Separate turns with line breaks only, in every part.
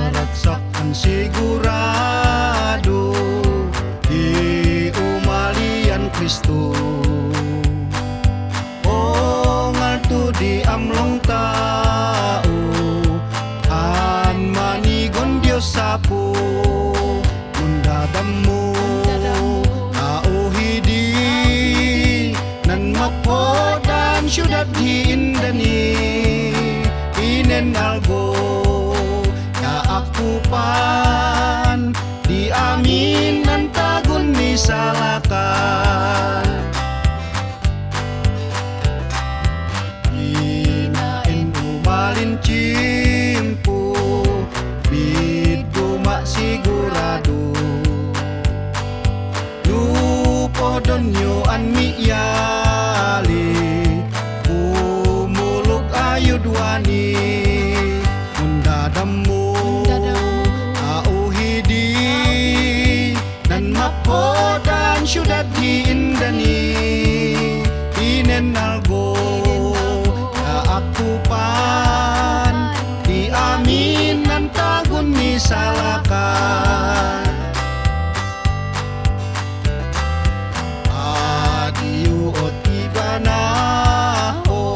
Raksakan sigurado di umalian Kristo. O ngalto di amlong tao an manigon Dios sapo mundadammo tao hidi nan mapodan syudad hiindani inen algo akupan di amin nan tagun misalakan inain umalin cimpu bidu mak sigurado lupodon yo an miyali umuluk ayudwani mundadammu dan syudad hiindani inen algo akupan di amin nan tagun misalakan adiu ot ibana o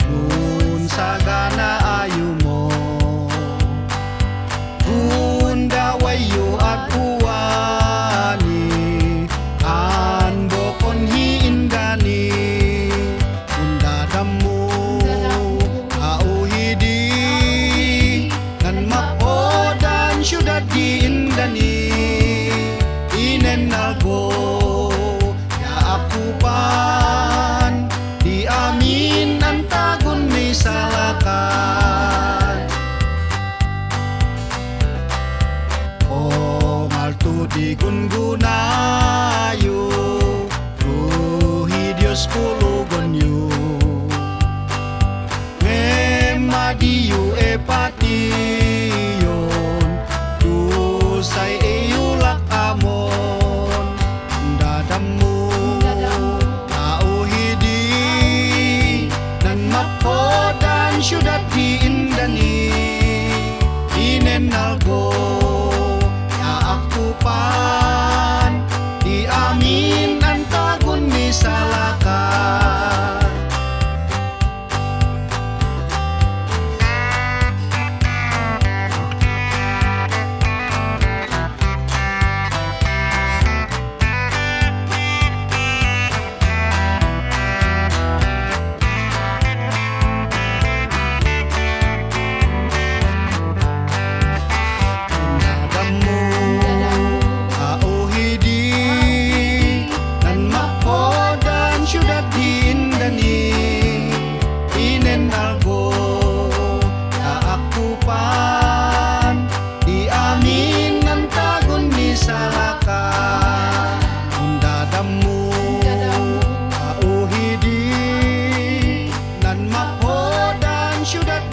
nun sagana ayumo bunda wayo at syudad diindani inen algo ya akupan di amin antagun misalakan o maltu di gungunayo ruhi Dios kulugonyo memadiyo epatiyo say iyulak amon dadammu tao hidi nan mapodan syudad diindani inen algo ya akupan di amin antagun misalakan syudad diindani inen algo ya akupan di amin antagun misalakan mundadammu tao hidi nan mapodan syudad